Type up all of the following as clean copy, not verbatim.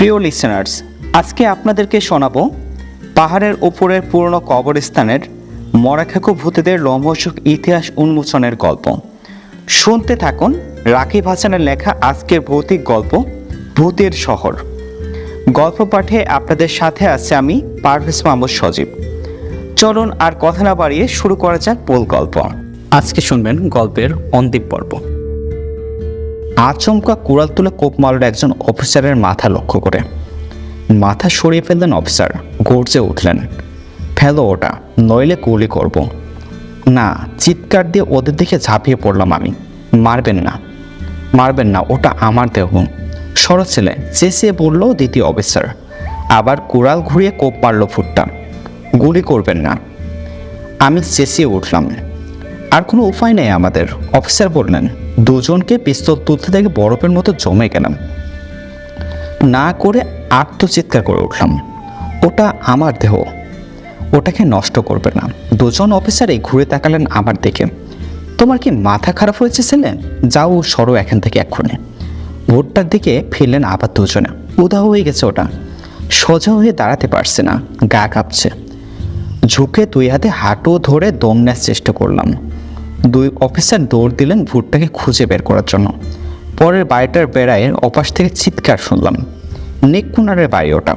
প্রিয় লিসেনার্স, আজকে আপনাদেরকে শোনাবো পাহাড়ের উপরের পুরনো কবরস্থানের মরাখাকু ভূতেদের রোমহর্ষক ইতিহাস উন্মোচনের গল্প। শুনতে থাকুন রাকিব হাসানের লেখা আজকের ভৌতিক গল্প ভূতের শহর। গল্প পাঠে আপনাদের সাথে আছে আমি পারভেজ মাহমুদ সজীব। চলুন আর কথা না বাড়িয়ে শুরু করা যাক মূল গল্প। আজকে শুনবেন গল্পের অন্তিম পর্ব। আচমকা কুড়াল তুলে কোপ মারল একজন অফিসারের মাথা লক্ষ্য করে। মাথা সরিয়ে ফেললেন অফিসার, গর্জে উঠলেন, ফেলো ওটা, নইলে গুলি করব। না, চিৎকার দিয়ে ওদের দিকে ঝাঁপিয়ে পড়লাম আমি। মারবেন না, ওটা আমার দেহ। সরো ছেলে, চেঁচিয়ে বলল দ্বিতীয় অফিসার। আবার কুড়াল ঘুরিয়ে কোপ মারল ফুটটা। গুলি করবেন না। আমি চেঁচিয়ে উঠলাম, আর কোনো উপায় নেই আমাদের। অফিসার বললেন। দুজনকে পিস্তল তুলতে দেখে বরফের মতো জমে গেলাম। না করে আত্মচিৎকার করে উঠলাম, ওটা আমার দেহ, ওটাকে নষ্ট করবে না। দুজন অফিসারই ঘুরে তাকালেন আমার দিকে। তোমার কি মাথা খারাপ হয়েছে ছেলে? যাও, সরো এখান থেকে এক্ষুনি। ভোটটার দিকে ফিরলেন আবার দুজনে। উধাও হয়ে গেছে ওটা, সোজা হয়ে দাঁড়াতে পারছে না, গা কাঁপছে। ঝুঁকে দুই হাতে হাঁটু ধরে দম নেওয়ার চেষ্টা করলাম। দুই অফিসার দৌড় দিলেন ভুট্টাকে খুঁজে বের করার জন্য। পরের বাড়িটার বেড়ায় ওপাশ থেকে চিৎকার শুনলাম। নিকুনারের বাড়ি ওটা।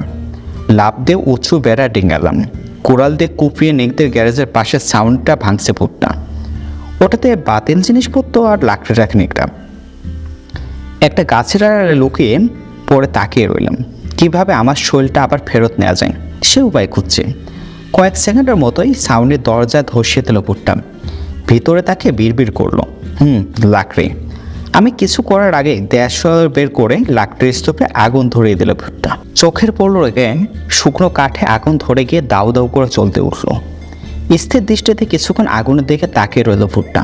লাফ দিয়ে উঁচু বেড়া ডিঙালাম। কোড়াল দিয়ে কুপিয়ে নিকদের গ্যারেজের পাশে সাউন্ডটা ভাঙছে ভুট্টা। ওটাতে বাতিল জিনিসপত্র আর লাকড়ি রাখেন একটা গাছের আড়ালে লুকিয়ে পরে তাকিয়ে রইলাম। কিভাবে আমার শরীরটা আবার ফেরত নেওয়া যায় সে উপায় খুঁজছে। কয়েক সেকেন্ডের মতোই সাউন্ডের দরজা ধসিয়ে দিল ভুট্টা। ভিতরে তাকে বিড়বিড় করলো, লাকড়ি। আমি কিছু করার আগে গ্যাস বের করে লাকড়ির স্তূপে আগুন ধরিয়ে দিল ভুট্টা। চোখের পড়ল রেখে শুকনো কাঠে আগুন ধরে গিয়ে দাউ দাউ করে চলতে উঠলো। স্থির দৃষ্টিতে কিছুক্ষণ আগুনের দিকে তাকিয়ে রইল ভুট্টা।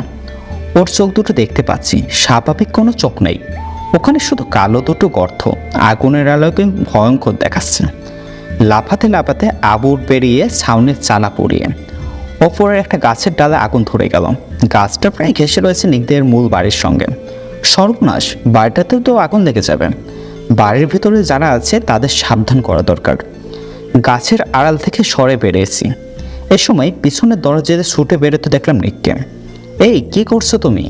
ওর চোখ দুটো দেখতে পাচ্ছি, স্বাভাবিক কোনো চোখ নেই। ওখানে শুধু কালো দুটো গর্ত, আগুনের আলোকে ভয়ঙ্কর দেখাচ্ছে। লাফাতে লাফাতে আবুর পেরিয়ে ছাউনির চালা পড়িয়ে ওপরের একটা গাছের ডালে আগুন ধরে গেল। গাছটা প্রায় ঘেঁষে রয়েছে নিকদের মূল বাড়ির সঙ্গে। সর্বনাশ, বাড়িটাতেও তো আগুন লেগে যাবে। বাড়ির ভিতরে যারা আছে তাদের সাবধান করা দরকার। গাছের আড়াল থেকে সরে বেরিয়েছি। এ সময় পিছনের দরজাতে ছুটে বেরোতে দেখলাম নিককে। এই, কি করছো তুমি?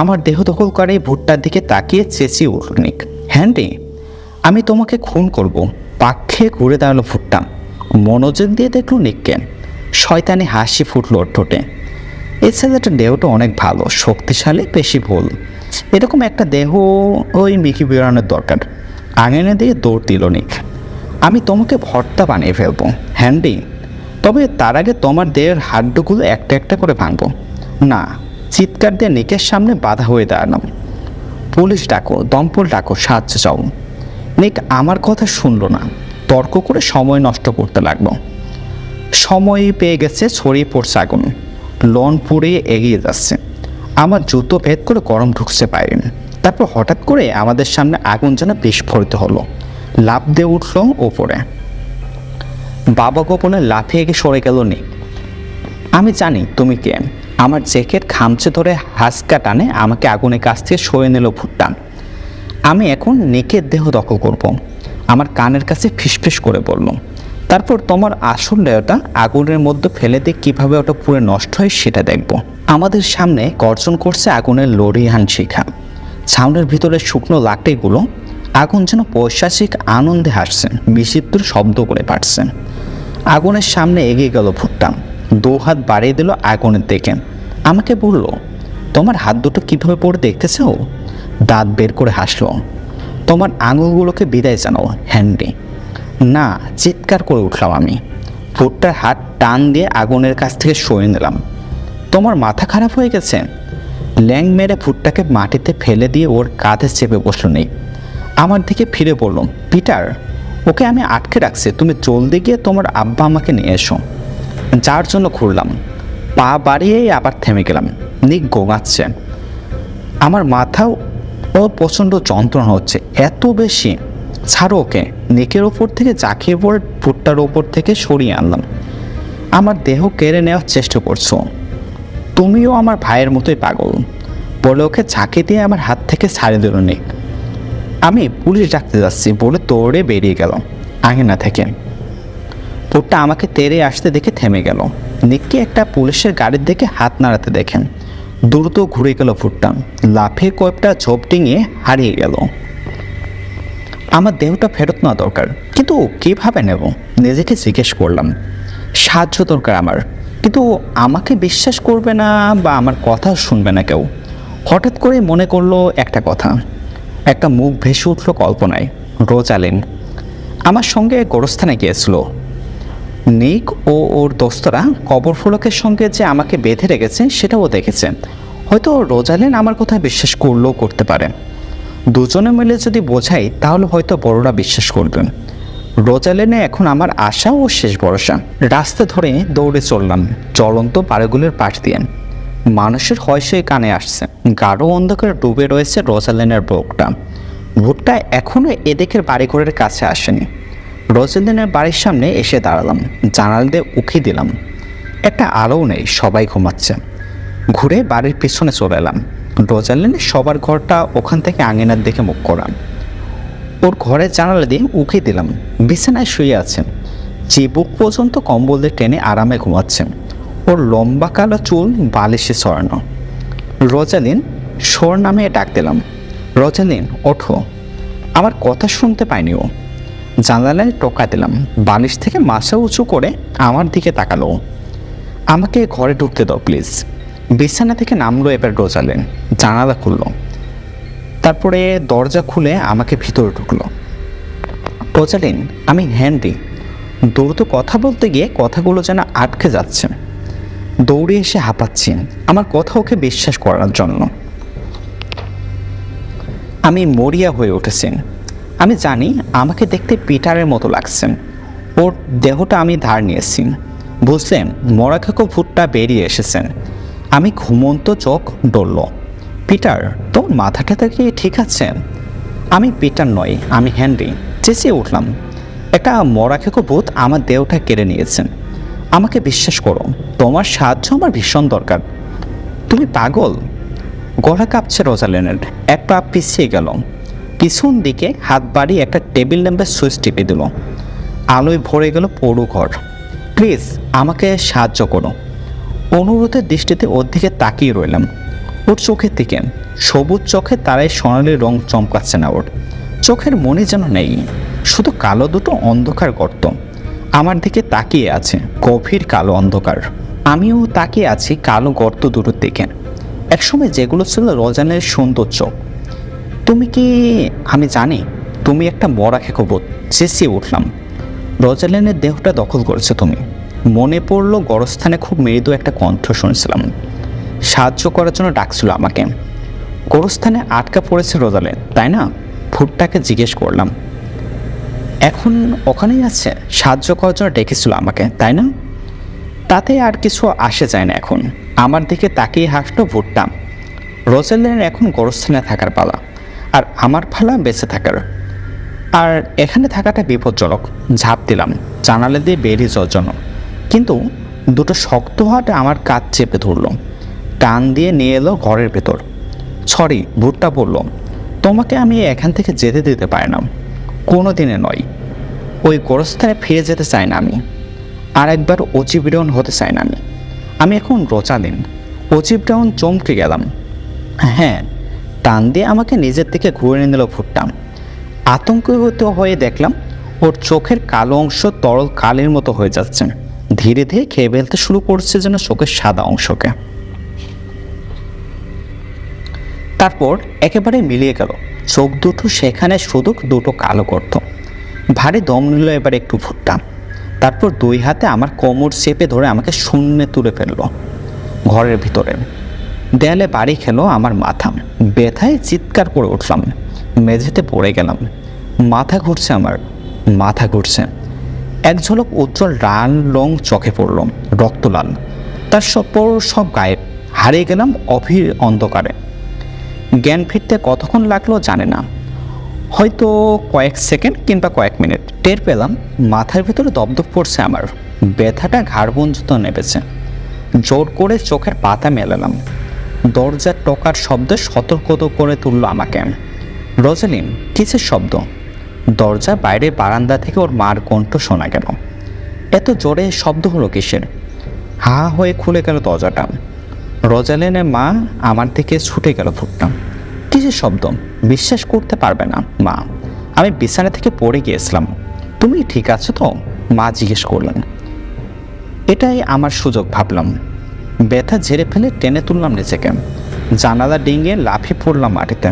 আমার দেহ দখল করে ভুট্টার দিকে তাকিয়ে চেঁচিয়ে উঠল নিক। হ্যান্ডি, আমি তোমাকে খুন করব। পাক খেয়ে ঘুরে দাঁড়ালো ভুট্টা। মনোযোগ দিয়ে দেখলো নিককে। শয়তানি হাসি ফুটল ওর ঠোঁটে। এই ছেলেটার দেহটা অনেক ভালো, শক্তিশালী, বেশি ভুল। এরকম একটা দেহ ওই মিকি বেরানোর দরকার। আঙিনে দিয়ে দৌড় দিল নিক। আমি তোমাকে ভর্তা বানিয়ে ফেলবো হ্যান্ডি, তবে তার আগে তোমার দেহের হাড্ডুগুলো একটা একটা করে ভাঙবো। না, চিৎকার দিয়ে নিকের সামনে বাধা হয়ে দাঁড়ালাম। পুলিশ ডাকো, দমকল ডাকো, সাহায্য চাও। নিক আমার কথা শুনলো না, তর্ক করে সময় নষ্ট করতে লাগলো। সময় পেয়ে গেছে, ছড়িয়ে পড়ছে আগুন। লন পুড়িয়ে এগিয়ে যাচ্ছে। আমার জুতো ভেদ করে গরম ঢুকছে পাইনি। তারপর হঠাৎ করে আমাদের সামনে আগুন যেন বিস্ফোরিত হলো। লাফ দিয়ে উঠল ওপরে। বাবা গোপনে লাফিয়ে গিয়ে সরে গেল নিক। আমি জানি তুমি কে। আমার জ্যাকেট খামচে ধরে হাসকা টানে আমাকে আগুনের কাছ থেকে সরে নিল ভুট্টা। আমি এখন নিকের দেহ দখল করব। আমার কানের কাছে ফিসফিস করে বলল, তারপর তোমার আসল দেহটা আগুনের মধ্যে ফেলে দিয়ে কীভাবে ওটা পুরো নষ্ট হয় সেটা দেখব। আমাদের সামনে গর্জন করছে আগুনের লরিহান শিখা। ছাউনের ভিতরে শুকনো লাকড়িগুলো আগুন যেন পৈশাচিক আনন্দে হাসছে, বিচিত্র শব্দ করে পাঠছে। আগুনের সামনে এগিয়ে গেল ভুট্টা। দু হাত বাড়িয়ে দিল আগুনের দিকে। আমাকে বলল, তোমার হাত দুটো কীভাবে পড়ে দেখতেছ? দাঁত বের করে হাসলো। তোমার আঙুলগুলোকে বিদায় জানাও হ্যান্ডি। না, চিৎকার করে উঠলাম আমি। ভুট্টার হাত টান দিয়ে আগুনের কাছ থেকে সরিয়ে নিলাম। তোমার মাথা খারাপ হয়ে গেছে? ল্যাং মেরে ভুট্টাকে মাটিতে ফেলে দিয়ে ওর কাঁধে চেপে বসলো নেই। আমার দিকে ফিরে বললাম, পিটার, ওকে আমি আটকে রাখছি, তুমি জলদি গিয়ে তোমার আব্বা আমাকে নিয়ে এসো। যার জন্য ঘুরলাম, পা বাড়িয়েই আবার থেমে গেলাম। নিক গোঙাচ্ছে। আমার মাথাও ও প্রচণ্ড যন্ত্রণা হচ্ছে, এত বেশি। ছাড়ো ওকে। নেকের ওপর থেকে জাঁকিয়ে পড়ে ভুট্টার ওপর থেকে সরিয়ে আনলাম। আমার দেহ কেড়ে নেওয়ার চেষ্টা করছো। তুমিও আমার ভাইয়ের মতোই পাগল বলে ওকে ঝাঁকি দিয়ে আমার হাত থেকে ছাড়িয়ে দিল নিক। আমি পুলিশ ডাকতে যাচ্ছি বলে দৌড়ে বেরিয়ে গেল আঙিনা থেকে। ভুট্টা আমাকে তেড়ে আসতে দেখে থেমে গেল। নিককে একটা পুলিশের গাড়ির দিকে হাত নাড়াতে দেখেন দ্রুত ঘুরে গেল ভুট্টা, লাফে কয়েকটা ঝোপ ডিঙিয়ে হারিয়ে গেল। আমার দেহটা ফেরত নেওয়া দরকার, কিন্তু কীভাবে নেব নিজেকে জিজ্ঞেস করলাম। সাহায্য দরকার আমার, কিন্তু আমাকে বিশ্বাস করবে না বা আমার কথা শুনবে না কেউ। হঠাৎ করে মনে করলো একটা কথা, একটা মুখ ভেসে উঠল কল্পনায়। রোজালিন আমার সঙ্গে গোরস্থানে গিয়েছিল। নিক ও ওর দোস্তরা কবর ফলকের সঙ্গে যে আমাকে বেঁধে রেখেছে সেটাও দেখেছে। হয়তো রোজালিন আমার কথা বিশ্বাস করলেও করতে পারে। দুজনে মিলে যদি বোঝাই তাহলে হয়তো বড়রা বিশ্বাস করবেন। রোজালিনে এখন আমার আশা ও শেষ ভরসা। রাস্তা ধরে দৌড়ে চললাম চলন্ত পাড়াগুলোর পাশ দিয়ে। মানুষের হয়সই কানে আসছে। গাঢ় অন্ধকারে ডুবে রয়েছে রোজালিনের বুকটা। ভুট্টা এখনও এদিকের বাড়িঘরের কাছে আসেনি। রোজালিনের বাড়ির সামনে এসে দাঁড়ালাম, জানালা দিয়ে উকি দিলাম। একটা আলোও নেই, সবাই ঘুমাচ্ছে। ঘুরে বাড়ির পিছনে চলে এলাম। রোজালিনের সবার ঘরটা ওখান থেকে আঙিনার দিকে মুখ করাম। ওর ঘরের জানালা দিয়ে উকি দিলাম, বিছানায় শুয়ে আছেন, চিবুক পর্যন্ত কম্বল দিয়ে টেনে আরামে ঘুমাচ্ছেন। ওর লম্বা কালো চুল বালিশে ছড়ানো। রোজালিন সোর নামে ডাক দিলাম, রোজালিন ওঠো। আমার কথা শুনতে পাইনি ও। জানালায় টোকা দিলাম, বালিশ থেকে মাথা উঁচু করে আমার দিকে তাকালো। আমাকে ঘরে ঢুকতে দাও প্লিজ। বিছানা থেকে নামলো এবার রোজালিন, জানালা খুললো, তারপরে দরজা খুলে আমাকে ভিতরে ঢুকলো। রোজালিন আমি হেনরি। দ্রুত কথা বলতে গিয়ে কথাগুলো যেন আটকে যাচ্ছে। দৌড়ে এসে হাঁপাচ্ছি আমার কথা ওকে বিশ্বাস করার জন্য। আমি মরিয়া হয়ে উঠেছি। আমি জানি আমাকে দেখতে পিটারের মতো লাগছে। ওর দেহটা আমি ধার নিয়েছি। বুঝলেন মরাখাকো ভুট্টা বেরিয়ে এসেছেন। আমি ঘুমন্ত চোখ ডলল। পিটার তোর মাথাটা কি ঠিক আছে? আমি পিটার নই, আমি হেনরি। চেঁচিয়ে উঠলাম। একটা মরাখেকো ভূত আমার দেহটা কেড়ে নিয়েছেন। আমাকে বিশ্বাস করো, তোমার সাহায্য আমার ভীষণ দরকার। তুমি পাগল? গলা কাঁপছে রোজালিনের। এক পা পিছিয়ে গেল, পিছন দিকে হাত বাড়িয়ে একটা টেবিল ল্যাম্পের সুইচ টিপে দিল। আলোয় ভরে গেল পুরো ঘর। প্লিজ আমাকে সাহায্য করো। অনুরোধের দৃষ্টিতে ওর দিকে তাকিয়ে রইলাম। ওর চোখের দিকে সবুজ চোখে তারাই সোনালি রং চমকাচ্ছে না। ওর চোখের মনে যেন নেই, শুধু কালো দুটো অন্ধকার গর্ত আমার দিকে তাকিয়ে আছে। গভীর কালো অন্ধকার। আমিও তাকিয়ে আছি কালো গর্ত দুটোর দিকে। একসময় যেগুলো ছিল রোজানের সুন্দর চোখ। তুমি কি? আমি জানি তুমি একটা মরা খেকোবত। চেঁচিয়ে উঠলাম। রোজালিনের দেহটা দখল করেছে তুমি। মনে পড়লো গোরস্থানে খুব মৃদু একটা কণ্ঠ শুনেছিলাম, সাহায্য করার জন্য ডাকছিল আমাকে। গোরস্থানে আটকা পড়েছে রোজালিন, তাই না? ভুট্টাকে জিজ্ঞেস করলাম। এখন ওখানেই আছে? সাহায্য করার জন্য ডেকেছিল আমাকে, তাই না? তাতে আর কিছু আসে যায় না এখন। আমার দিকে তাকিয়ে হাসলো ভুট্টা। রোজালিনের এখন গোরস্থানে থাকার পালা, আর আমার পালা বেঁচে থাকার। আর এখানে থাকাটা বিপজ্জনক। ঝাঁপ দিলাম জানালা দিয়ে বেরিয়ে যাওয়ার জন্য, কিন্তু দুটো শক্ত হাত আমার কাঁধ চেপে ধরল, টান দিয়ে নিয়ে এলো ঘরের ভেতর। সরি, ভুট্টা বলল, তোমাকে আমি এখান থেকে যেতে দিতে পারি না, কোনো দিনে নয়। ওই গোরস্থানে ফিরে যেতে চাই না আমি, আর একবার অচিবিরন হতে চাই না আমি। আমি এখন রোজালিন। অচিবিরন চমকে গেলাম। হ্যাঁ, টান দিয়ে আমাকে নিজের দিকে ঘুরে নিল ভুট্টা। আতঙ্কিত হয়ে দেখলাম ওর চোখের কালো অংশ তরল কালির মতো হয়ে যাচ্ছে। ধীরে ধীরে খেয়ে ফেলতে শুরু করছে যেন চোখের সাদা অংশকে। তারপর একেবারে মিলিয়ে গেল চোখ দুটো, সেখানে শুধু দুটো কালো গর্ত। ভারী দম নিল এবার একটু ভুট্টা। তারপর দুই হাতে আমার কোমর চেপে ধরে আমাকে শূন্যে তুলে ফেললো ঘরের ভিতরে। দেয়ালে বাড়ি খেলো আমার মাথা। ব্যথায় চিৎকার করে উঠলাম, মেঝেতে পড়ে গেলাম। মাথা ঘুরছে আমার, মাথা ঘুরছে। এক ঝলক উজ্জ্বল লাল রং চোখে পড়ল, রক্ত লাল। তার সব গায়েব। হারিয়ে গেলাম অভির অন্ধকারে। জ্ঞান ফিরতে কতক্ষণ লাগলো জানে না, হয়তো কয়েক সেকেন্ড কিংবা কয়েক মিনিট। টের পেলাম মাথার ভিতরে দপদপ পড়ছে আমার, ব্যথাটা ঘাড় পর্যন্ত নেমেছে। জোর করে চোখের পাতা মেলালাম। দরজার টোকার শব্দ সতর্ক করে তুলল আমাকে। রোজালিন, কিসের শব্দ? দরজা বাইরে বারান্দা থেকে ওর মার কণ্ঠ শোনা গেল। এত জোরে শব্দ হলো কিসের? হা হয়ে খুলে গেল দরজাটা। রোজালিনের মা আমার দিকে ছুটে গেল ফুটলাম। কিসের শব্দ? বিশ্বাস করতে পারবে না মা, আমি বিছানা থেকে পড়ে গিয়েছিলাম। তুমি ঠিক আছো তো? মা জিজ্ঞেস করলেন। এটাই আমার সুযোগ ভাবলাম। ব্যথা ঝেড়ে ফেলে টেনে তুললাম নিজেকে। জানালা ডিঙিয়ে লাফিয়ে পড়লাম মাটিতে।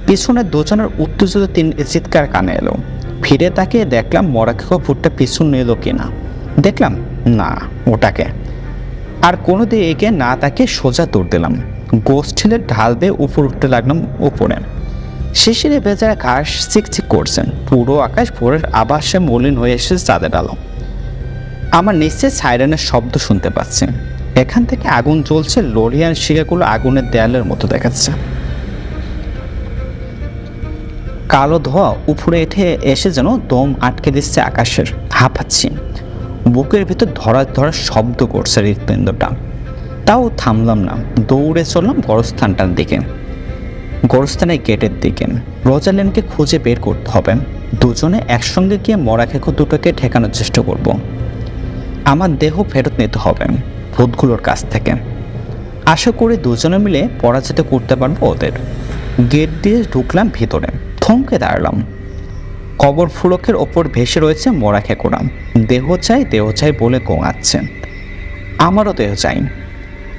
পিছনে দুজনের উত্তেজিত চিৎকার কানে এলো। ফিরে তাকিয়ে দেখলাম মরাখেকো ফুটটা পিছন নিল কিনা। দেখলাম না, ওটাকে। আর কোনো দিকে না তাকিয়ে সোজা দৌড় দিলাম। গোষ্ঠীলের ঢাল বেয়ে উপর উঠতে লাগলাম উপরে। শিশিরে ভেজা ঘাস চিকচিক করছেন। পুরো আকাশ ভোরের আবাসে মলিন হয়ে এসেছে চাঁদের আলো। আমার নিশ্চয় সাইরেনের শব্দ শুনতে পাচ্ছি। এখান থেকে আগুন জ্বলছে, লরিয়ান শিখাগুলো আগুনের দেয়ালের মতো দেখাচ্ছে। কালো ধোঁয়া উপরে এসে যেন দম আটকে দিচ্ছে আকাশের। হাঁপাচ্ছি, বুকের ভিতর ধরা ধরা শব্দ করছে হৃৎপিণ্ডটা। তাও থামলাম না, দৌড়ে চললাম গোরস্থানটার দিকে, গোরস্থানের গেটের দিকে। রোজালিনকে খুঁজে বের করতে হবে। দুজনে একসঙ্গে গিয়ে মরাখেকো দুটোকে ঠেকানোর চেষ্টা করব। আমার দেহ ফেরত নিতে হবে ভূতগুলোর কাছ থেকে। আশা করি দুজনে মিলে পরাজিত করতে পারবো ওদের। গেট দিয়ে ঢুকলাম ভিতরে, থমকে দাঁড়ালাম। কবর ফুলকের ওপর ভেসে রয়েছে মরাখেকোরা। দেহ চাই বলে গোঙাচ্ছে। আমারও দেহ চাই।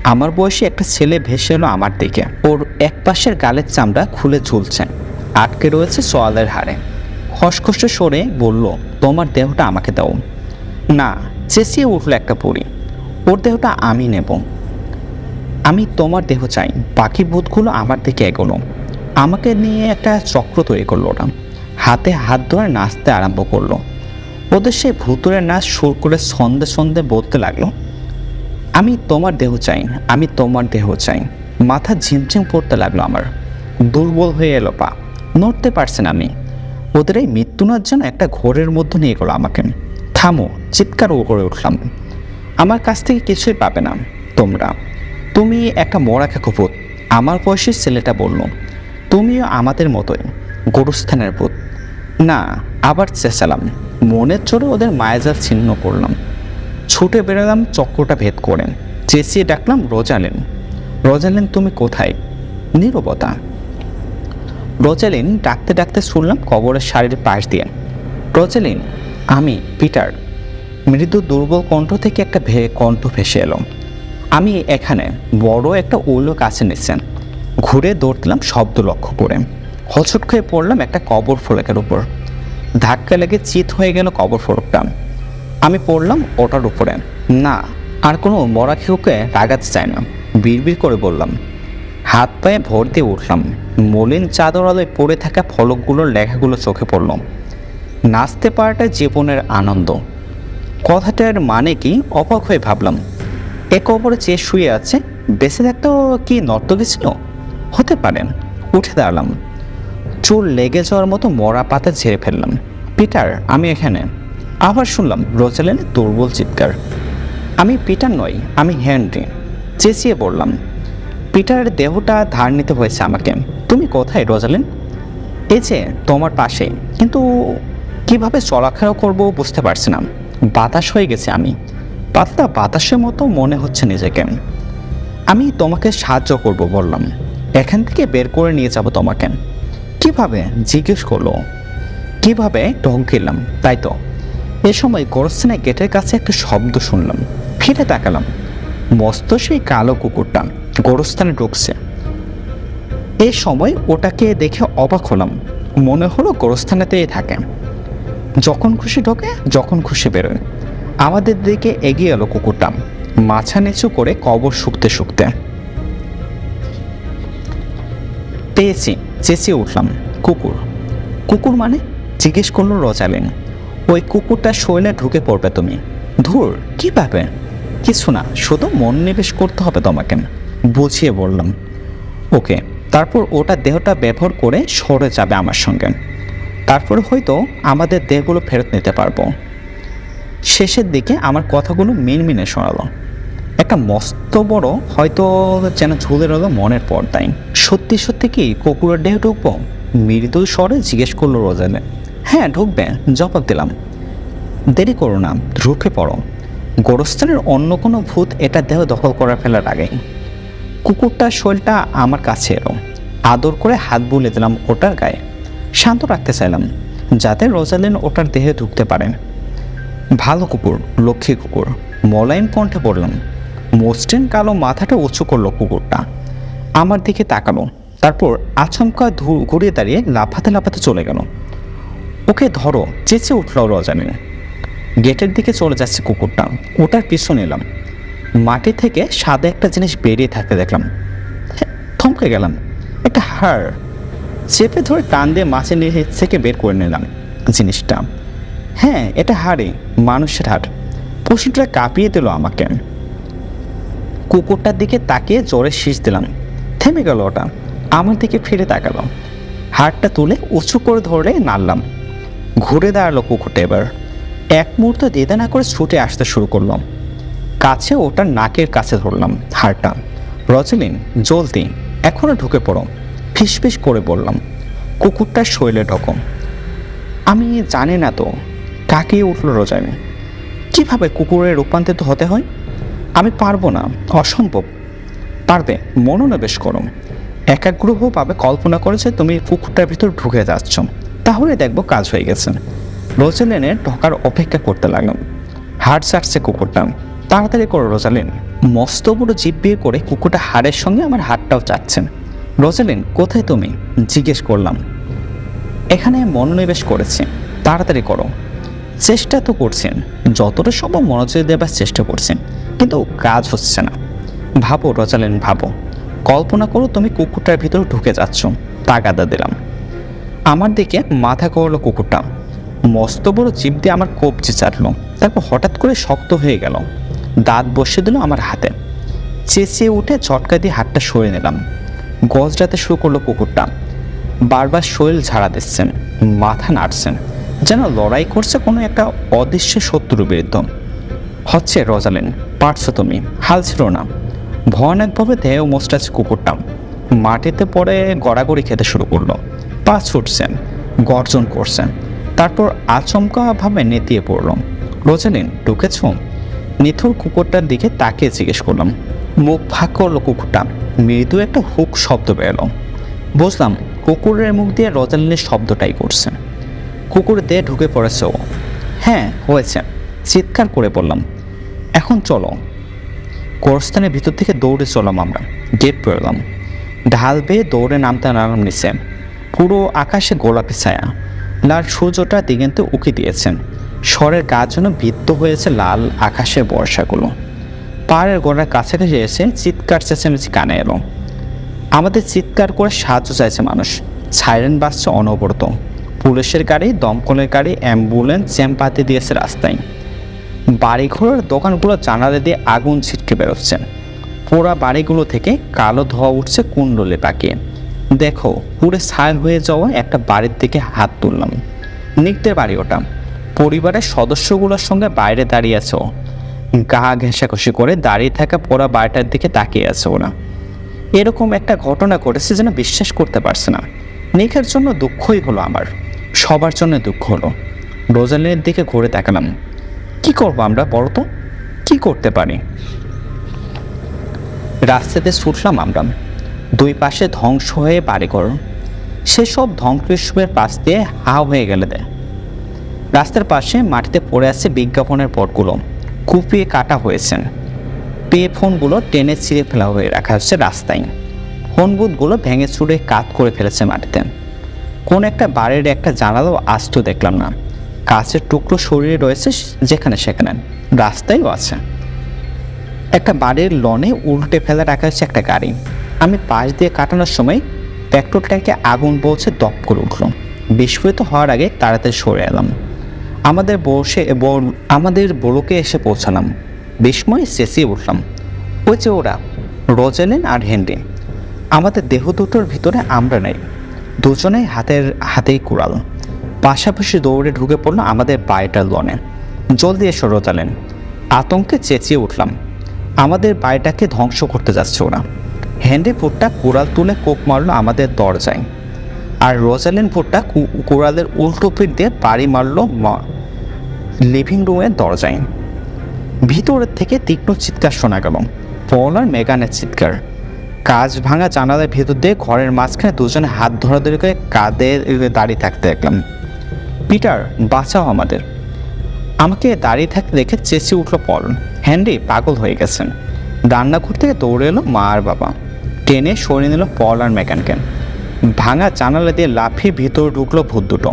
আমার বয়সী একটা ছেলে ভেসে এলো আমার দিকে। ওর এক পাশের গালের চামড়া খুলে ঝুলছে, আটকে রয়েছে সোয়ালের হাড়ে। খসখসে সরে বলল, তোমার দেহটা আমাকে দাও। না, চেঁচিয়ে উঠল একটা পরী। ওর দেহটা আমি নেব। আমি তোমার দেহ চাই। বাকি ভূতগুলো আমার দিকে এগোলো। আমাকে নিয়ে একটা চক্র তৈরি করলো ওরা। হাতে হাত ধরে নাচতে আরম্ভ করলো। ওদের সেই ভূতুরের নাচ সুর করে সন্ধে সন্ধে বলতে লাগলো, আমি তোমার দেহ চাই, আমি তোমার দেহ চাই। মাথা ঝিমঝিম করতে লাগলো আমার। দুর্বল হয়ে এলো পা, নড়তে পারছেন আমি। ওদের এই মৃত্যুনার যেন একটা ঘোরের মধ্যে নিয়ে গেলো আমাকে। থামো, চিৎকার করে উঠলাম। আমার কাছ থেকে কিছুই পাবে না তোমরা। তুমি একটা মরাখেকো ভূত। আমার বয়সী ছেলেটা বলল, তুমিও আমাদের মতোই গোরস্থানের ভূত। না, আবার চেঁচালাম। মনের জোরে ওদের মায়াজাল ছিন্ন করলাম। ছুটে বেরোলাম চক্রটা ভেদ করে। চেঁচিয়ে ডাকলাম, রোজালিন, রোজালিন তুমি কোথায়? নীরবতা। রোজালিন ডাকতে ডাকতে শুনলাম কবরের শাড়ির পাশ দিয়ে, রোজালিন, আমি পিটার। মৃদু দুর্বল কণ্ঠ থেকে একটা কণ্ঠ ভেসে এলো, আমি এখানে। বড় একটা উল্লো কাছে নিচ্ছেন। ঘুরে দৌড় দিলাম শব্দ লক্ষ্য করে। হচট খেয়ে পড়লাম একটা কবর ফলকের উপর। ধাক্কা লেগে চিত হয়ে গেল কবর ফলকটা। আমি পড়লাম ওটার উপরে। না, আর কোনো মরাখেকোকে রাগাতে চাই না, বিড়বিড় করে বললাম। হাত পায়ে ভর দিয়ে উঠলাম। মলিন চাদর আলোয় পড়ে থাকা ফলকগুলোর লেখাগুলো চোখে পড়ল। নাচতে পারাটা জীবনের আনন্দ। কথাটার মানে কি অবাক হয়ে ভাবলাম। এ কবরে চেয়ে শুয়ে আছে, বেঁচে থাকতেও কি নর্তকী ছিল? হতে পারেন। উঠে দাঁড়ালাম। চুল লেগে যাওয়ার মতো মরা পাতা ঝেড়ে ফেললাম। পিটার, আমি এখানে। আবার শুনলাম রোজালিনের দুর্বল চিৎকার। আমি পিটার নই, আমি হেনরি। চেঁচিয়ে বললাম। পিটারের দেহটা ধার নিতে হয়েছে আমাকে। তুমি কোথায় রোজালিন? এই যে তোমার পাশে, কিন্তু কিভাবে চলাফেরা করবো বুঝতে পারছি না। বাতাস হয়ে গেছে আমি। পাতলা বাতাসের মতো মনে হচ্ছে নিজেকে। আমি তোমাকে সাহায্য করব বললাম। এখান থেকে বের করে নিয়ে যাব তোমাকে। কিভাবে? জিজ্ঞেস করলো। কিভাবে? ঢং খেলাম। তাই তো। এ সময় গোরস্থানের গেটের কাছে একটা শব্দ শুনলাম। ফিরে তাকালাম। মস্ত সেই কালো কুকুরটা গোরস্থানে ঢুকছে। এই সময় ওটাকে দেখে অবাক হলাম। মনে হলো গোরস্থানেতেই থাকে। যখন খুশি ঢোকে, যখন খুশি বেরোয়। আমাদের দিকে এগিয়ে এলো কুকুরটা, মাথা নিচু করে কবর শুকতে শুকতে। পেয়েছি, চেঁচিয়ে উঠলাম। কুকুর? কুকুর মানে? জিজ্ঞেস করলো রোজালিন। ওই কুকুরটা শৈলে ঢুকে পড়বে তুমি। ধুর, কিভাবে? কিছু না, শুধু মনোনিবেশ করতে হবে তোমাকে, বুঝিয়ে বললাম। ওকে। তারপর ওটা দেহটা ব্যবহার করে সরে যাবে আমার সঙ্গে। তারপরে হয়তো আমাদের দেহগুলো ফেরত নিতে পারবো। শেষের দিকে আমার কথাগুলো মিনমিনে শোনালো। একটা মস্ত বড় হয়তো যেন ঝুলে রইল মনের পর্দায়। সত্যি সত্যি কি কুকুরের দেহ ঢুকবো? মৃদু স্বরে জিজ্ঞেস করলো রোজালিন। হ্যাঁ ঢুকবে, জবাব দিলাম। দেরি করো না, ঢুকে পড়ো। গোরস্থানের অন্য কোনো ভূত এটা দেহ দখল করে ফেলার আগে। কুকুরটার শরীরটা আমার কাছে এলো, আদর করে হাত বুলিয়ে দিলাম ওটার গায়ে। শান্ত রাখতে চাইলাম যাতে রোজালিন ওটার দেহে ঢুকতে পারে। ভালো কুকুর, লক্ষ্মী কুকুর, মলাইম কণ্ঠে বললাম। মসৃণ কালো মাথাটা উঁচু করলো কুকুরটা, আমার দিকে তাকালো, তারপর আচমকা ঘুরিয়ে দাঁড়িয়ে লাফাতে লাফাতে চলে গেল। ওকে ধরো, চেঁচে উঠল রোজালিন। গেটের দিকে চলে যাচ্ছে কুকুরটা, ওটার পিছনে এলাম। মাটি থেকে সাদা একটা জিনিস বেরিয়ে থাকতে দেখলাম। থমকে গেলাম। একটা হাড় চেপে ধরে টান দিয়ে মাছের নিচে থেকে বের করে নিলাম জিনিসটা। হ্যাঁ, এটা হাড়ই, মানুষের হাড়। পশুটা কাঁপিয়ে দিল আমাকে। কুকুরটার দিকে তাকিয়ে জোরে শীষ দিলাম। থেমে গেল ওটা, আমার দিকে ফিরে তাকালো। হাড়টা তুলে উঁচু করে ধরে নাড়লাম। ঘুরে দাঁড়ালো কুকুরটা এবার। এক মুহূর্ত দ্বিধা না করে ছুটে আসতে শুরু করলাম। কাছে ওটার নাকের কাছে ধরলাম হাড়টা। রোজালিন, জলদি, এখনো ঢুকে পড়ো, ফিসফিস করে বললাম। কুকুরটার শরীরে ঢোকো। আমি জানি না তো, কাকিয়ে উঠল রোজালিন। কিভাবে কুকুরে রূপান্তরিত হতে হয়? আমি পারবো না, অসম্ভব। পারবে, মনোনিবেশ করো। একাগ্রভাবে কল্পনা করেছে তুমি কুকুরটার ভিতর ঢুকে যাচ্ছ, তাহলে দেখবো কাজ হয়ে গেছে। রোজালিনের ঢোকার অপেক্ষা করতে লাগলাম। হাড় চাটছে কুকুরটা। তাড়াতাড়ি করো রোজালিন। মস্ত বড় জিভ বিয়ে করে কুকুরটা হাড়ের সঙ্গে আমার হাতটাও চাচ্ছেন। রোজালিন, কোথায় তুমি? জিজ্ঞেস করলাম। এখানে মনোনিবেশ করেছি, তাড়াতাড়ি করো। চেষ্টা তো করছেন, যতটা সম্ভব মনোযোগ দেবার চেষ্টা করছেন, কিন্তু কাজ হচ্ছে না। ভাবো রোজালিন, ভাবো। কল্পনা করো তুমি কুকুরটার ভিতর ঢুকে যাচ্ছ। তাগাদা দিলাম। আমার দিকে মাথা করলো কুকুরটা। মস্ত বড় জিভ দিয়ে আমার কবজি চাটলো, তারপর হঠাৎ করে শক্ত হয়ে গেল। দাঁত বসিয়ে দিল আমার হাতে। চেঁচিয়ে উঠে ঝটকা দিয়ে হাতটা সরিয়ে নিলাম। গজরাতে শুরু করলো কুকুরটা। বারবার শরীর ঝাড়া দিচ্ছেন, মাথা নাড়ছেন, যেন লড়াই করছে কোনো একটা অদৃশ্য শত্রুর বিরুদ্ধে। হচ্ছে রোজালিন, পারছো তুমি, হাল ছিল না। ভয়ানকভাবে দেহ মোচড়াচ্ছে কুকুরটা। মাটিতে পড়ে গড়াগড়ি খেতে শুরু করলো। পা ছুটছেন, গর্জন করছেন, তারপর আচমকাভাবে নেতিয়ে পড়ল। রোজালিন, ঢুকেছ? নিথুর কুকুরটার দিকে তাকিয়ে জিজ্ঞেস করলাম। মুখ ফাঁক করলো কুকুরটা। মৃদু একটা হুক শব্দ বেরোলো। বুঝলাম কুকুরের মুখ দিয়ে রোজালিনের শব্দটাই করছে। কুকুর দিয়ে ঢুকে পড়েছে ও। হ্যাঁ হয়েছে, চিৎকার করে বললাম। এখন চলো। গোরস্থানের ভিতর থেকে দৌড়ে চলাম আমরা। গেট পেরলাম। ঢাল বেয়ে দৌড়ে নামতে নামলাম নিচে। পুরো আকাশে গোলাপি ছায়া। লাল সূর্যটা দিগন্তে উকি দিয়েছেন। স্বরের গা যেন বিদ্ধ হয়েছে লাল আকাশের বর্ষাগুলো। পাহাড়ের গোড়ার কাছাকাছি এসে চিৎকার চেঁচামেচি কানে এলো। আমাদের চিৎকার করে সাহায্য চাইছে মানুষ। সাইরেন বাজছে অনবরত। পুলিশের গাড়ি, দমকলের গাড়ি, অ্যাম্বুলেন্স জ্যাম পাতি দিয়েছে রাস্তায়। বাড়িঘরের দোকানগুলো জানালা দিয়ে আগুন ছিটকে বেরোচ্ছে। পোড়া বাড়িগুলো থেকে কালো ধোঁয়া উঠছে কুণ্ডলে পাকিয়ে। দেখো, পুরো ছাই হয়ে যাওয়া একটা বাড়ির দিকে হাত তুললাম। নিকদের বাড়ি ওটা। পরিবারের সদস্যগুলোর সঙ্গে বাইরে দাঁড়িয়ে আছে ও। গা ঘেঁষাঘষি করে দাঁড়িয়ে থাকা পোড়া বাড়িটার দিকে তাকিয়ে আছে ওরা। এরকম একটা ঘটনা ঘটেছে যেন বিশ্বাস করতে পারছে না। নিকের জন্য দুঃখই হলো আমার, সবার জন্য দুঃখ হলো। রোজালিনের দিকে ঘুরে তাকালাম। কি করবো আমরা, বলো তো? কি করতে পারি? রাস্তাতে ছুটলাম আমরা। দুই পাশে ধ্বংস হয়ে বাড়িঘর। সেসব ধ্বংসের পাশ দিয়ে হা হয়ে গেলে দেয়। রাস্তার পাশে মাটিতে পড়ে আছে বিজ্ঞাপনের পটগুলো, কুপিয়ে কাটা হয়েছেন। পে ফোনগুলো টেনে ছিঁড়ে ফেলা হয়ে রাখা হচ্ছে রাস্তায়। ফোন বুথগুলো ভেঙে চুড়ে কাত করে ফেলেছে মাটিতে। কোন একটা বাড়ির একটা জানালাও আস্ত দেখলাম না। কাঁচের টুকরো সরিয়ে রয়েছে যেখানে সেখানে, রাস্তায়ও আছে। একটা বাড়ির লনে উল্টে ফেলে রাখা হচ্ছে একটা গাড়ি। আমি পাশ দিয়ে কাটানোর সময় পেট্রোল ট্যাঙ্কে আগুন বলছে, দপ করে উঠল। বিস্ফোরিত হওয়ার আগে তাড়াতাড়ি সরে এলাম। আমাদের বড়োকে এসে পৌঁছালাম। বিস্ময়ে চেঁচিয়ে উঠলাম, ওই যে ওরা, রোজালিন আর হেনরি। আমাদের দেহ দুটোর ভিতরে আমরা নেই। দুজনেই হাতেই কুড়াল। পাশাপাশি দৌড়ে ঢুকে পড়লো আমাদের বাড়িটার লনে। জলদি এসো রোজালিন। আতঙ্কে চেঁচিয়ে উঠলাম। আমাদের বাড়িটাকে ধ্বংস করতে যাচ্ছে ওরা। হেনরি ফুটটা কুড়াল তুলে কোপ মারলো আমাদের দরজায়। আর রোজালিন ভুট্টা কুড়ালের উল্টো পিঠ দিয়ে বাড়ি মারল লিভিং রুমের দরজায়। ভিতরের থেকে তীক্ষ্ণ চিৎকার শোনা গেল, পল আর মেগানের চিৎকার। কাঁচ ভাঙা জানালার ভেতর দিয়ে ঘরের মাঝখানে দুজনে হাত ধরাধরি করে কাঁধে দাঁড়িয়ে থাকতে দেখলাম। পিটার, বাঁচাও আমাদের! আমাকে দাঁড়িয়ে থাকতে দেখে চেঁচিয়ে উঠল পল। হেনরি পাগল হয়ে গেছেন। রান্নাঘর থেকে দৌড়ে এলো মা আর বাবা, টেনে সরিয়ে নিল পল আর মেগানকে। ভাঙা জানালা দিয়ে লাফিয়ে ভিতরে ঢুকলো ভূত দুটো।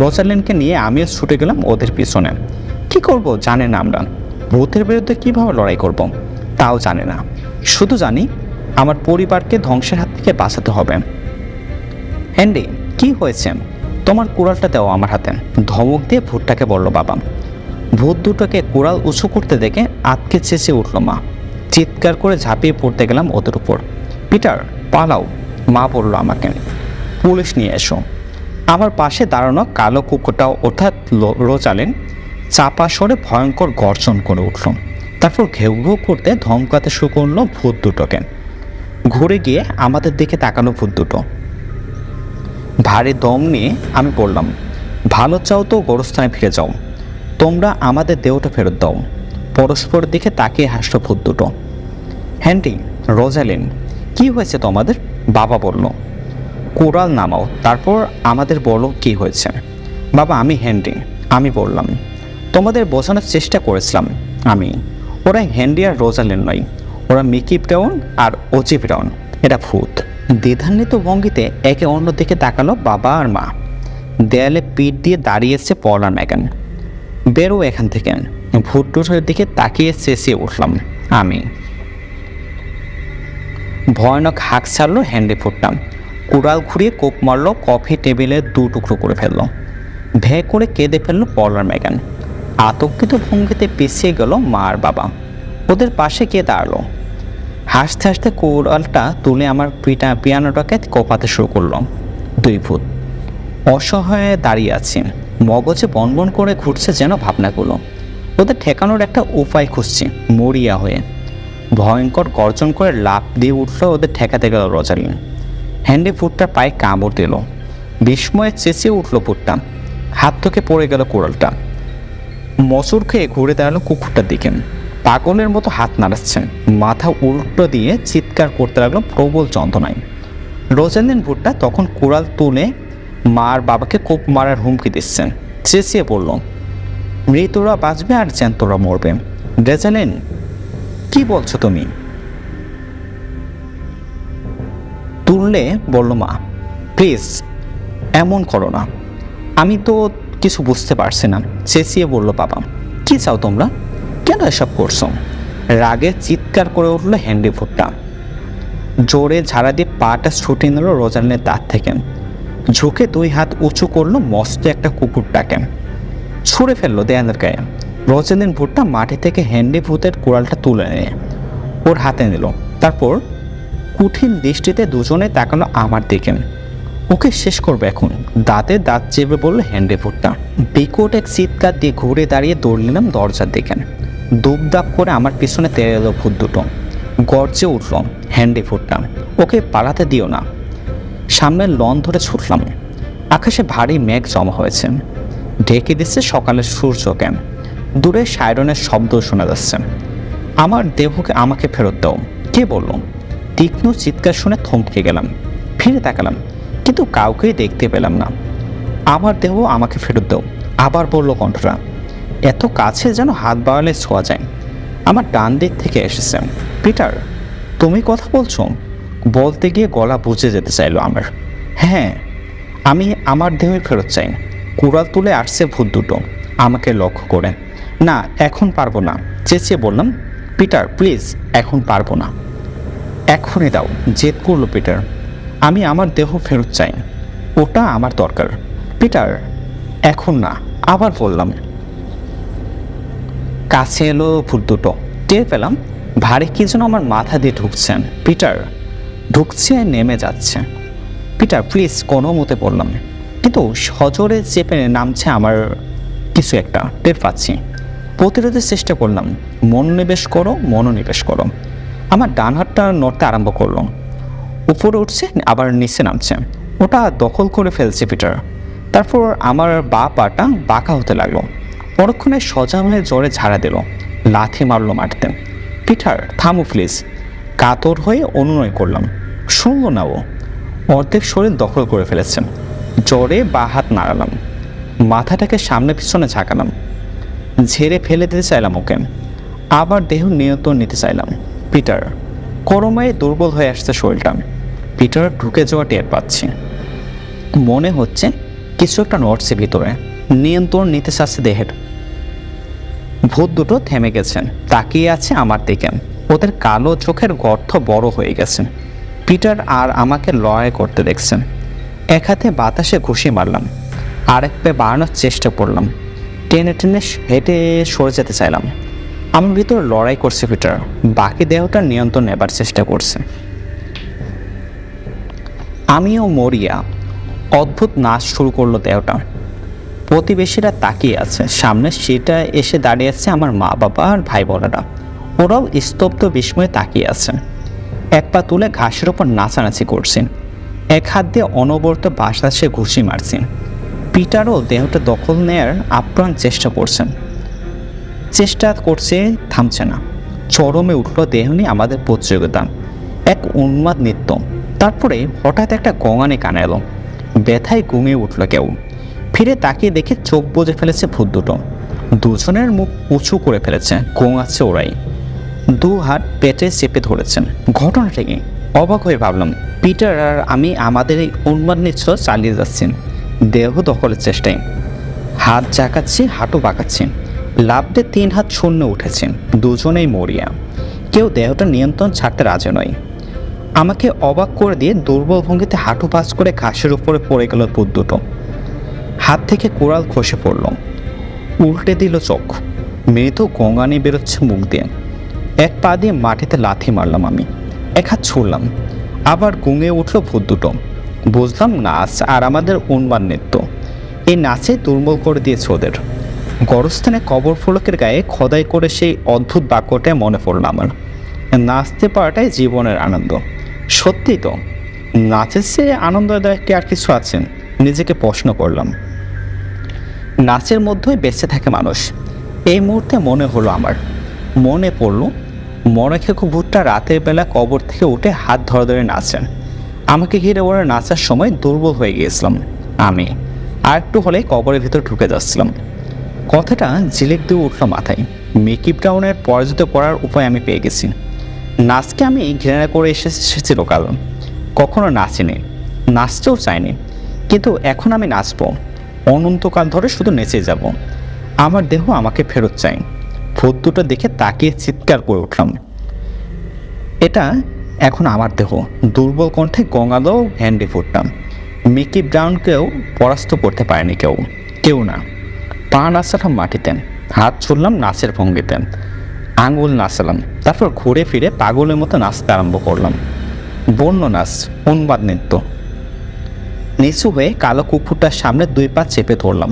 রোজালিনকে নিয়ে আমিও ছুটে গেলাম ওদের পিছনে। কি করব জানে না আমরা, ভূতের বিরুদ্ধে কিভাবে লড়াই করব তাও জানে না। শুধু জানি আমার পরিবারকে ধ্বংসের হাত থেকে বাঁচাতে হবে। হেনরি, কি হয়েছে? তোমার কুড়ালটা দাও আমার হাতে, ধমক দিয়ে ভূতটাকে বলল বাবা। ভূত দুটোকে কুড়াল উঁচু করতে দেখে আতকে চেঁচিয়ে উঠল মা। চিৎকার করে ঝাঁপিয়ে পড়তে গেলাম ওদের উপর। পিটার, পালাও! মা বলল আমাকে। পুলিশ নিয়ে এসো। আমার পাশে দাঁড়ানো কালো কুকুরটাও অর্থাৎ রোজালিন চাপা স্বরে ভয়ঙ্কর গর্জন করে উঠল। তারপর ঘেউ ঘেউ করতে ধমকাতে শুরু করলো ভূত দুটোকে। ঘুরে গিয়ে আমাদের দিকে তাকালো ভূত দুটো। ভারী দম নিয়ে আমি বললাম, ভালো চাও তো গোরস্থানে ফিরে যাও, তোমরা আমাদের দেহটা ফেরত দাও। পরস্পরের দিকে তাকিয়ে হাসলো ভূত দুটো। হেনরি, রোজালিন, কি হয়েছে তোমাদের? বাবা বলল। কোরাল নামাও, তারপর আমাদের বলো কি হয়েছে। বাবা, আমি হেনরি। আমি বললাম, তোমাদের বোঝানোর চেষ্টা করেছিলাম আমি। ওরা হেনরি আর রোজালিন নয়, ওরা মিকি ব্রাউন আর ওজি ব্রাউন। এটা ভূত। দ্বিধান্বিত ভঙ্গিতে একে অন্য দিকে তাকালো বাবা আর মা। দেয়ালে পিঠ দিয়ে দাঁড়িয়েছে পল আর মেগান। বেরো এখান থেকে! ভূত দুটোর দিকে তাকিয়ে চেঁচিয়ে উঠলাম আমি। ভয়ানক হাঁক ছাড়লো হেনরি ফুটলাম। কুড়াল ঘুরিয়ে কোপ মারলো, কফি টেবিলে দু টুকরো করে ফেললো। ভে করে কেঁদে ফেললো পল আর মেগান। আতঙ্কিত ভঙ্গিতে পিছিয়ে গেল মা আর বাবা। ওদের পাশে কে দাঁড়ালো। হাসতে হাসতে কুড়ালটা তুলে আমার পিয়ানোটাকে কোপাতে শুরু করলো। দুই ভূত অসহায়ে দাঁড়িয়ে আছে, মগজে বনবন করে ঘুরছে যেন ভাবনাগুলো। ওদের ঠেকানোর একটা উপায় খুঁজছে মরিয়া হয়ে। ভয়ঙ্কর গর্জন করে লাফ দিয়ে উঠলো ওদের ঠেকাতে গেল রোজালিন। হেনরি ভূতটার পায়ে কামড় দিল। বিস্ময়ে চেঁচিয়ে উঠলো ভূতটা। হাত থেকে পড়ে গেল কুড়ালটা। মসুর খেয়ে ঘুরে দাঁড়ালো কুকুরটার দিকে। পাগলের মতো হাত নাড়াচ্ছে, মাথা উল্টো দিয়ে চিৎকার করতে লাগলো প্রবল যন্ত্রণায়। রোজালিন ভূতটা তখন কুড়াল তুলে মার বাবাকে কোপ মারার হুমকি দিচ্ছেন। চেঁচিয়ে বলল, মৃতরা বাঁচবে আর জ্যান্তরা মরবে। রোজালিন, কি বলছো তুমি? তুললে বলল মা, প্লিজ এমন করো না, আমি তো কিছু বুঝতে পারছি না। চেঁচিয়ে বলল বাবা। কি চাও তোমরা? কেন এসব করছো? রাগে চিৎকার করে উঠল হেনরি ভূতটা। জোরে ঝাড়া দিয়ে পাটা ছুটে নিল রোজালিনের দাঁত থেকে। ঝুঁকে দুই হাত উঁচু করলো মস্ত একটা কুকুরটাকে, ছুঁড়ে ফেললো দেয়ালের গায়ে। রোজালিন ভূতটা মাটি থেকে হেনরি ভূতের কুড়ালটা তুলে নিয়ে ওর হাতে নিল। তারপর কঠিন দৃষ্টিতে দুজনে তাকালো আমার দিকে। ওকে শেষ করবে এখন, দাঁতে দাঁত চেপে বলল হেনরি ভূতটা। বিকট এক চিৎকার দিয়ে ঘুরে দাঁড়িয়ে দৌড় নিলাম দরজার দিকে। দুপদাপ করে আমার পিছনে তেড়ে এলো ভূত দুটো। গর্জে উঠল হেনরি ভূতটা, ওকে পালাতে দিও না। সামনের লন ধরে ছুটলাম। আকাশে ভারী মেঘ জমা হয়েছে, ঢেকে দিচ্ছে সকালের সূর্যকে। দূরে সাইরনের শব্দ শোনা যাচ্ছে। আমার দেহকে আমাকে ফেরত দাও, কে বলল? তীক্ষ্ণ চিৎকার শুনে থমকে গেলাম। ফিরে তাকালাম, কিন্তু কাউকেই দেখতে পেলাম না। আমার দেহ আমাকে ফেরত দাও, আবার বলল কণ্ঠটা। এত কাছে যেন হাত বাড়ালে ছোঁয়া যায়। আমার ডান দিক থেকে এসেছে। পিটার, তুমি কথা বলছো? বলতে গিয়ে গলা বুঝে যেতে চাইলো আমার। হ্যাঁ, আমি আমার দেহই ফেরত চাই। কুড়াল তুলে আসছে ভূত দুটো আমাকে লক্ষ্য করে। না, এখন পারবো না, চেঁচিয়ে বললাম। পিটার প্লিজ, এখন পারবো না। এখনই দাও, জেদ করলো পিটার। আমি আমার দেহ ফেরত চাই, ওটা আমার দরকার। পিটার, এখন না, আবার বললাম। কাছে এলো ভূত দুটো। টের পেলাম ভারী কি যেন আমার মাথা দিয়ে ঢুকছেন। পিটার, ঢুকছে নেমে যাচ্ছে। পিটার প্লিজ, কোনো মতে বললাম, কিন্তু সজোরে চেপে নামছে আমার কিছু একটা, টের পাচ্ছি। প্রতিরোধের চেষ্টা করলাম। মনোনিবেশ করো। আমার ডান হাতটা নড়তে আরম্ভ করলো। উপরে উঠছে আবার নিচে নামছে। ওটা দখল করে ফেলছে পিটার। তারপর আমার পাটা বাঁকা হতে লাগলো। পরক্ষণে সোজা হয়ে জোরে ঝাড়া দিল, লাথি মারলো মাটিতে। পিটার, থামো প্লিজ। কাতর হয়ে অনুনয় করলাম, শুনলো না ও। অর্ধেক শরীর দখল করে ফেলেছেন। জোরে বা হাত নাড়ালাম, মাথাটাকে সামনে পিছনে ঝাঁকালাম, ঝেড়ে ফেলে দিতে চাইলাম ওকে। আবার দেহ নিয়ন্ত্রণ নিতে চাইলাম। পিটার, গরমে দুর্বল হয়ে আসছে শরীরটা। পিটার ঢুকে যাওয়া টের পাচ্ছি। মনে হচ্ছে কিছু একটা নড়ছে ভিতরে, নিয়ন্ত্রণ নিতে চাচ্ছে দেহের। ভূত দুটো থেমে গেছেন, তাকিয়ে আছে আমার দিকে। ওদের কালো চোখের গর্ত বড় হয়ে গেছে। পিটার আর আমাকে লড়াই করতে দেখছেন। এক হাতে বাতাসে ঘুষি মারলাম, আরেক পে বাড়ানোর চেষ্টা করলাম। টেনে টেনে হেঁটে সরে যেতে চাইলাম। আমার ভিতর লড়াই করছে পিটার, বাকি দেহটার নিয়ন্ত্রণ নেবার চেষ্টা করছে। আমিও মরিয়া। অদ্ভুত নাচ শুরু করলো দেহটা। প্রতিবেশীরা তাকিয়ে আছে, সামনে সেটা এসে দাঁড়িয়ে আছে আমার মা বাবা আর ভাই বোনেরা। ওরাও স্তব্ধ বিস্ময়ে তাকিয়ে আছে। এক পা তুলে ঘাসের ওপর নাচানাচি করছেন, এক হাত দিয়ে অনবরত বাতাসে ঘুষি মারছেন। পিটারও দেহটা দখল নেয়ার আপ্রাণ চেষ্টা করছে, থামছে না। চরমে উঠল দেহ নিয়ে আমাদের প্রতিযোগিতা, এক উন্মাদ নৃত্য। তারপরে হঠাৎ একটা গঙানি কানে এলো, ব্যথায় ঘুমিয়ে উঠল কেউ। ফিরে তাকিয়ে দেখে চোখ বুজে ফেলেছে ভূত দুটো। দুজনের মুখ উঁচু করে ফেলেছে, গোঙাচ্ছে ওরাই। দু হাত পেটে চেপে ধরেছেন। ঘটনাটা কি? অবাক হয়ে ভাবলাম। পিটার আর আমি আমাদের এই উন্মাদ নৃত্য চালিয়ে যাচ্ছেন, দেহ দখলের চেষ্টায়। হাত জাগাচ্ছি, হাঁটু বাঁকাচ্ছি। লাফ দিয়ে 3 হাত শূন্য উঠেছেন। দুজনেই মরিয়া, কেউ দেহটা নিয়ন্ত্রণ ছাড়তে রাজি নয়। আমাকে অবাক করে দিয়ে দুর্বল ভঙ্গিতে হাঁটু পাস করে ঘাসের উপরে পড়ে গেল ভূত দুটো। হাত থেকে কোড়াল খসে পড়ল, উল্টে দিল চোখ। মৃদু গঙ্গানি বেরোচ্ছে মুখ দিয়ে। এক পা দিয়ে মাটিতে লাথি মারলাম আমি, এক হাত ছুড়লাম। আবার গুঙে উঠল ভূত দুটো। বুঝলাম নাচ আর আমাদের উন্মাদ নৃত্য এই নাচে দুর্বল করে দিয়েছে ওদের। গরস্থানে কবর ফলকের গায়ে খোদাই করে সেই অদ্ভুত বাক্যটাই মনে পড়ল আমার, নাচতে পারাটাই জীবনের আনন্দ। সত্যি তো, নাচের চেয়ে আনন্দদায়ক কি আর কিছু আছেন? নিজেকে প্রশ্ন করলাম। নাচের মধ্যেই বেঁচে থাকে মানুষ। এই মুহূর্তে মনে হলো আমার, মনে পড়ল মনে খেকো ভূতটা রাতের বেলা কবর থেকে উঠে হাত ধরে ধরে নাচেন। আমাকে ঘিরে ওরা নাচার সময় দুর্বল হয়ে গিয়েছিলাম আমি। আর একটু হলে কবরের ভিতর ঢুকে যাচ্ছিলাম। কথাটা ঝিলিক দিয়ে উঠল মাথায়। মিকি ব্রাউনের পরাজিত করার উপায় আমি পেয়ে গেছি। নাচকে আমি ঘৃণা করে এসেছিল কারণ কখনো নাচিনি, নাচতেও চাইনি। কিন্তু এখন আমি নাচবো, অনন্তকাল ধরে শুধু নেচে যাব। আমার দেহ আমাকে ফেরত চাই। ভূত দুটো দেখে তাকিয়ে চিৎকার করে উঠলাম, এটা এখন আমার দেহ। দুর্বল কণ্ঠে গঙ্গালো হ্যান্ডি ফুটলাম। মিকি ব্রাউনকেও পরাস্ত করতে পারেনি কেউ না। পা নাচালাম মাটিতে, হাত ছুড়লাম নাচের ভঙ্গিতে, আঙুল নাচালাম। তারপর ঘুরে ফিরে পাগলের মতো নাচতে আরম্ভ করলাম। বন্য নাচ, উন্মাদ নৃত্য। নিচু হয়ে কালো কুকুরটার সামনে 2 পা চেপে ধরলাম,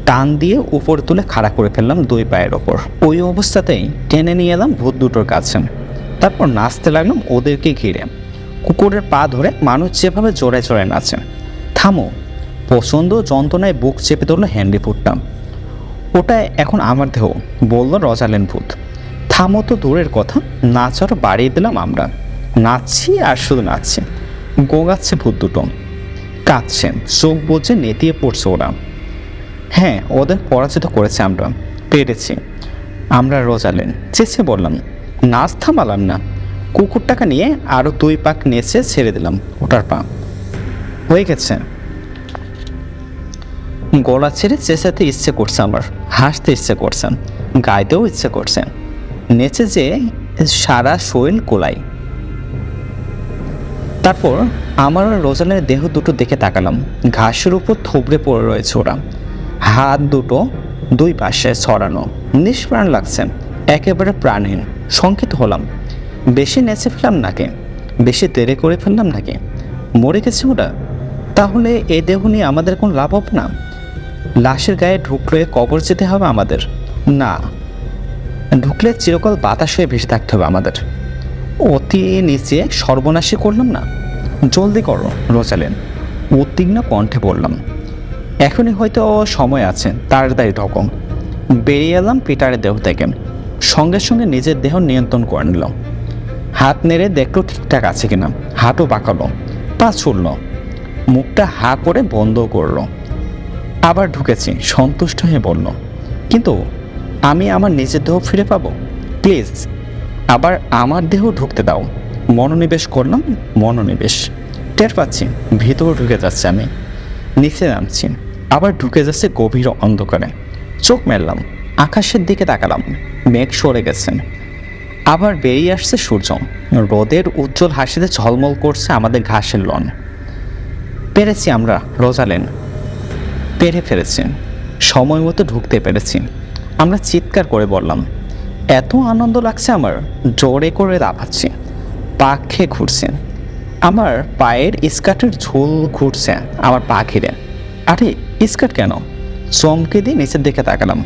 টান দিয়ে উপরে তুলে খাড়া করে ফেললাম 2 পায়ের ওপর। ওই অবস্থাতেই টেনে নিয়ে এলাম ভূত দুটোর কাছে। তারপর নাচতে লাগলাম ওদেরকে ঘিরে। কুকুরের পা ধরে মানুষ যেভাবে জোড়ায় জোড়ায় নাচে। থামো। প্রচণ্ড যন্ত্রণায় বুক চেপে ধরলো হ্যান্ডি ভূতটা। ওটা এখন আমার দেহ, বলল রজালেন ভূত। থামো তো দূরের কথা, নাচ আরও বাড়িয়ে দিলাম আমরা। নাচছি আর শুধু নাচছি। গোগাচ্ছে ভূত দুটো, কাঁদছে, চোখ বুজে নেতিয়ে পড়ছে ওরা। হ্যাঁ, ওদের পরাজিত করেছে আমরা, পেরেছি আমরা রজালেন। চেঁচে বললাম। নাচ থামালাম না। কুকুরটাকে নিয়ে আরও 2 পাক নেচে ছেড়ে দিলাম ওটার পা। হয়ে গেছে। গলা ছেড়ে চেঁচাতে ইচ্ছে করছে আমার, হাসতে ইচ্ছে করছে, গাইতেও ইচ্ছে করছে। নেচে যে সারা শরীর কোলাই। তারপর আমার রোজালের দেহ দুটো দেখে তাকালাম। ঘাসের উপর থুবড়ে পড়ে রয়েছে ওরা, হাত দুটো 2 পাশে ছড়ানো, নিষ্প্রাণ লাগছে, একেবারে প্রাণহীন। শঙ্কিত হলাম। বেশি নেচে ফেললাম নাকি? বেশি দেরি করে ফেললাম নাকি? মরে গেছে ওরা? তাহলে এই দেহ নিয়ে আমাদের কোনো লাভ হবে না? লাশের গায়ে ঢুকলে কবর যেতে হবে আমাদের? না, ঢুকলে চিরকাল বাতাস হয়ে ভেসে থাকতে হবে আমাদের। অতি নিচে সর্বনাশী করলাম না? জলদি করো রোজালেন, উদ্বিগ্ন কণ্ঠে বললাম, এখনই হয়তো সময় আছে, তাড়াতাড়ি ঢোকো। বেরিয়ে এলাম পিটারের দেহ থেকে। সঙ্গে সঙ্গে নিজের দেহ নিয়ন্ত্রণ করে নিল। হাত নেড়ে দেখলো ঠিকঠাক আছে কিনা। হাতও বাঁকালো, পা ছুড়ল, মুখটা হা করে বন্ধ করলো। আবার ঢুকেছি, সন্তুষ্ট হয়ে বলল, কিন্তু আমি আমার নিজের দেহ ফিরে পাবো? প্লিজ আবার আমার দেহ ঢুকতে দাও। মনোনিবেশ করলাম, মনোনিবেশ। টের পাচ্ছি ভিতরে ঢুকে যাচ্ছে আমি। নিচে নামছি, আবার ঢুকে যাচ্ছে গভীর অন্ধকারে। চোখ মেললাম, আকাশের দিকে তাকালাম, মেঘ সরে গেছেন। আবার বেরিয়ে আসছে সূর্য। রোদের উজ্জ্বল হাসিতে ঝলমল করছে আমাদের ঘাসের লন। পেরেছি আমরা, রোজালিন, পেরে ফেলেছি। সময় মতো ঢুকতে পেরেছি। আমরা চিৎকার করে বললাম, এত আনন্দ লাগছে আমার, জোরে করে দাপাচ্ছি, পা খেয়ে ঘুরছে। আমার পায়ের স্কার্টের ঝোল ঘুরছে আমার পা ঘিরে। আরে স্কার্ট কেন? চমকে দিয়ে নিচের দিকে তাকালাম।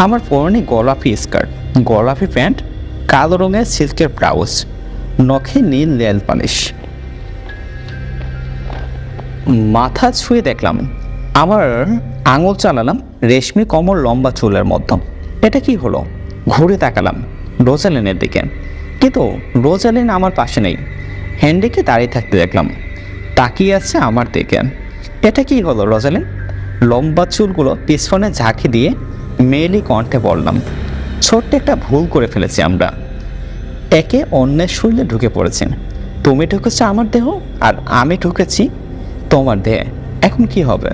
আমার পরনে গোলাপি স্কার্ট, গোলাপি প্যান্ট, কালো রঙের সিল্কের ব্লাউজ, নখে নীল নেল পালিশ। মাথা ছুঁয়ে দেখলাম, আমার আঙুল চালালাম রেশমি কমর লম্বা চুলের মধ্যে। এটা কি হলো? ঘুরে তাকালাম রোজালিনের দিকে, কিন্তু রোজালিন আমার পাশে নেই। হ্যান্ডিকে দাঁড়িয়ে থাকতে দেখলাম, তাকিয়ে আছে আমার দিকে। এটা কি হলো রোজালিন? লম্বা চুলগুলো পিছনে ঝাঁকি দিয়ে মেয়েলি কণ্ঠে বললাম, ছোট্ট একটা ভুল করে ফেলেছি আমরা। একে অন্যের শরীরে ঢুকে পড়েছেন। তুমি ঢুকেছো আমার দেহ, আর আমি ঢুকেছি তোমার দেহে। এখন কি হবে?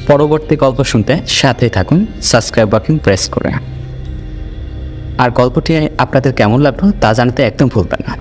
পরবর্তী গল্প শুনতে সাথেই থাকুন, সাবস্ক্রাইব বাটন প্রেস করে। আর গল্পটি আপনাদের কেমন লাগলো তা জানাতে একদম ভুলবেন না।